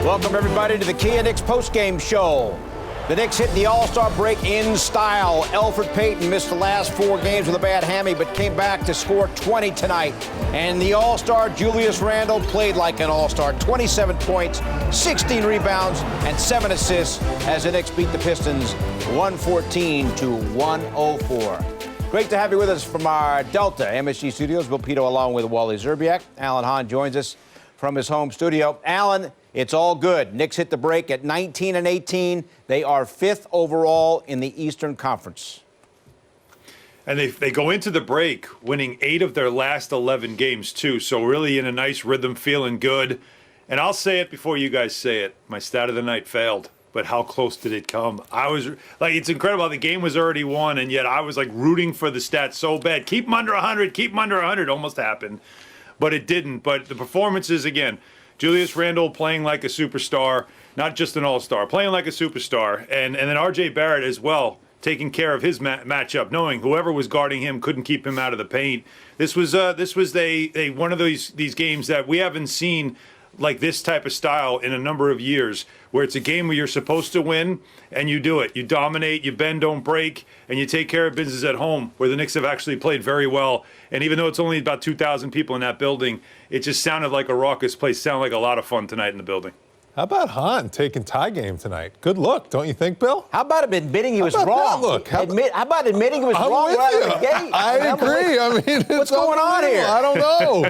Welcome, everybody, to the Kia Knicks postgame show. The Knicks hit the All-Star break in style. Elfrid Payton missed the last 4 games with a bad hammy, but came back to score 20 tonight. And the All-Star, Julius Randle, played like an All-Star. 27 points, 16 rebounds, and 7 assists as the Knicks beat the Pistons 114-104. Great to have you with us from our Delta MSG studios. Bill Pito along with Wally Zerbiak. Alan Hahn joins us from his home studio. Alan, it's all good. Knicks hit the break at 19-18. They are 5th overall in the Eastern Conference. And they go into the break winning 8 of their last 11 games, too. So really in a nice rhythm, feeling good. And I'll say it before you guys say it. My stat of the night failed. But how close did it come? I was like, it's incredible. The game was already won, and yet I was like rooting for the stat so bad. Keep them under 100. Keep them under 100. Almost happened. But it didn't. But the performances, again, Julius Randle playing like a superstar, not just an all-star, playing like a superstar. And then R.J. Barrett as well, taking care of his matchup, knowing whoever was guarding him couldn't keep him out of the paint. This was one of these games that we haven't seen like this type of style in a number of years, where it's a game where you're supposed to win and you do it. You dominate, you bend, don't break, and you take care of business at home, where the Knicks have actually played very well. And even though it's only about 2,000 people in that building, it just sounded like a raucous place. Sounded like a lot of fun tonight in the building. How about Hahn taking tie game tonight? Good look, don't you think, Bill? How about admitting he was wrong? Look, how about admitting he was wrong right out of the gate? I agree. I mean, what's going on here? I don't know.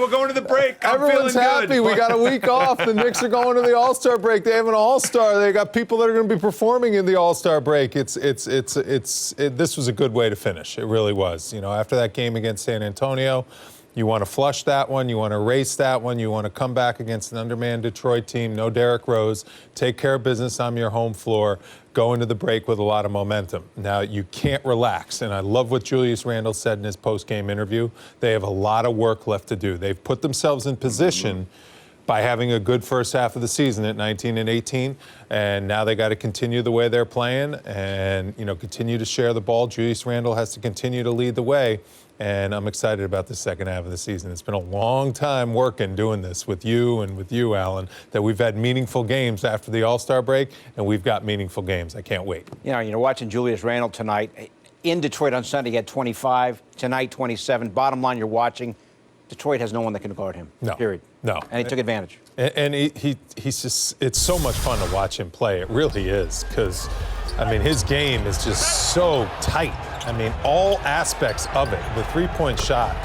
We're going to the break. Everyone's happy. We got a week off. The Knicks are going to the All-Star break. They have an All-Star. They got people that are going to be performing in the All-Star break. This was a good way to finish. It really was. You know, after that game against San Antonio, you want to flush that one. You want to erase that one. You want to come back against an undermanned Detroit team. No Derrick Rose. Take care of business on your home floor. Go into the break with a lot of momentum. Now, you can't relax. And I love what Julius Randle said in his post-game interview. They have a lot of work left to do. They've put themselves in position by having a good first half of the season at 19-18. And now they got to continue the way they're playing and, you know, continue to share the ball. Julius Randle has to continue to lead the way. And I'm excited about the second half of the season. It's been a long time working doing this with you and with you, Alan, that we've had meaningful games after the All-Star break, and we've got meaningful games. I can't wait. You know, you're watching Julius Randle tonight. In Detroit on Sunday, he had 25. Tonight, 27. Bottom line, you're watching. Detroit has no one that can guard him. No. Period. No. And he took advantage. And he's just, it's so much fun to watch him play. It really is, because, I mean, his game is just so tight. I mean, all aspects of it. The three-point shot,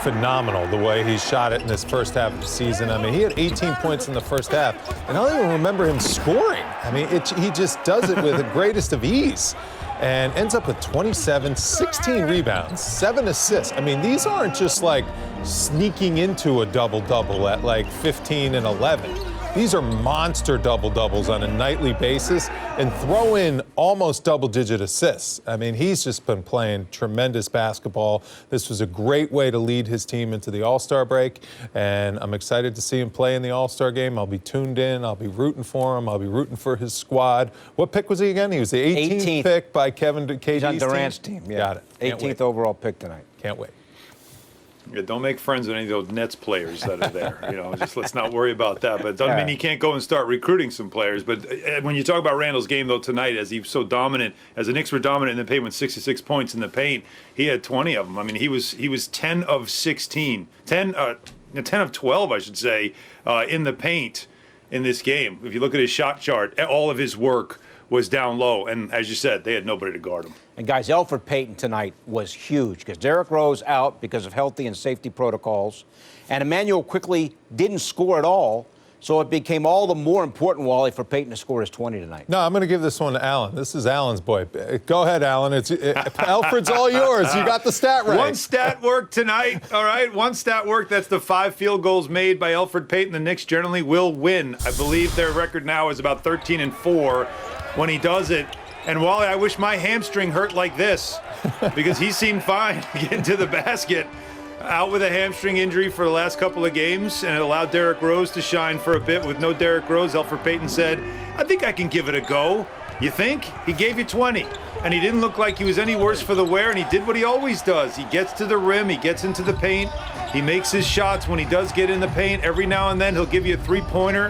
phenomenal, the way he shot it in this first half of the season. I mean, he had 18 points in the first half, and I don't even remember him scoring. I mean, he just does it with the greatest of ease and ends up with 27, 16 rebounds, 7 assists. I mean, these aren't just like sneaking into a double-double at like 15 and 11. These are monster double-doubles on a nightly basis, and throw in almost double-digit assists. I mean, he's just been playing tremendous basketball. This was a great way to lead his team into the All-Star break, and I'm excited to see him play in the All-Star game. I'll be tuned in. I'll be rooting for him. I'll be rooting for his squad. What pick was he again? He was the 18th pick by Kevin KD's He's on Durant's team. Yeah. Got it. 18th overall pick tonight. Can't wait. Yeah, don't make friends with any of those Nets players that are there. You know, just let's not worry about that. But it doesn't mean you can't go and start recruiting some players. But when you talk about Randle's game, though, tonight, as he was so dominant, as the Knicks were dominant in the paint with 66 points in the paint, he had 20 of them. I mean, he was 10 of 16, 10 of 12, I should say, in the paint in this game. If you look at his shot chart, all of his work was down low. And as you said, they had nobody to guard him. And guys, Elfrid Payton tonight was huge because Derrick Rose out because of healthy and safety protocols. And Emmanuel quickly didn't score at all. So it became all the more important, Wally, for Payton to score his 20 tonight. No, I'm going to give this one to Alan. This is Alan's boy. Go ahead, Alan. Alfred's all yours. You got the stat right. One stat work tonight, all right? One stat work. That's the 5 field goals made by Elfrid Payton. The Knicks generally will win. I believe their record now is about 13-4 when he does it. And Wally, I wish my hamstring hurt like this because he seemed fine getting to the basket. Out with a hamstring injury for the last couple of games, and it allowed Derrick Rose to shine for a bit. With no Derrick Rose, Elfrid Payton said, I think I can give it a go. You think? He gave you 20, and he didn't look like he was any worse for the wear, and he did what he always does. He gets to the rim, he gets into the paint, He makes his shots when he does get in the paint. Every now and then he'll give you a three-pointer,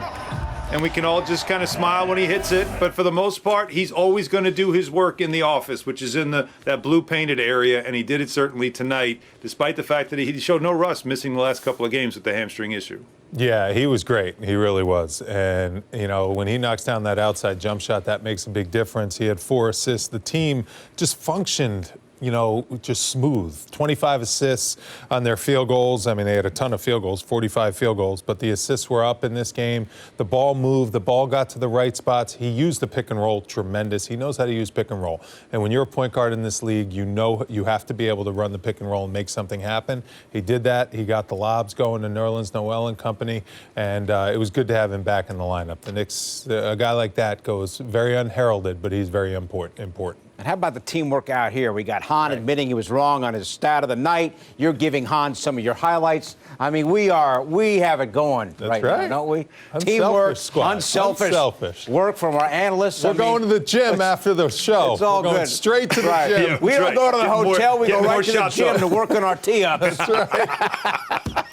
and we can all just kind of smile when he hits it. But for the most part, he's always going to do his work in the office, which is in that blue painted area, and he did it certainly tonight, despite the fact that he showed no rust, missing the last couple of games with the hamstring issue. Yeah, he was great. He really was. And, you know, when he knocks down that outside jump shot, that makes a big difference. He had 4 assists. The team just functioned, you know, just smooth. 25 assists on their field goals. I mean, they had a ton of field goals, 45 field goals, but the assists were up in this game. The ball moved. The ball got to the right spots. He used the pick and roll tremendous. He knows how to use pick and roll. And when you're a point guard in this league, you know you have to be able to run the pick and roll and make something happen. He did that. He got the lobs going to Nerlens Noel and company, and it was good to have him back in the lineup. The Knicks, a guy like that goes very unheralded, but he's very important. And how about the teamwork out here? We got Hahn admitting he was wrong on his stat of the night. You're giving Hahn some of your highlights. I mean, we have it going right now, don't we? Teamwork, unselfish work from our analysts. We're going to the gym after the show. It's all We're going good. Straight to the gym. Yeah, we don't go to the hotel. We go right to the gym to work on our tee-ups. That's right.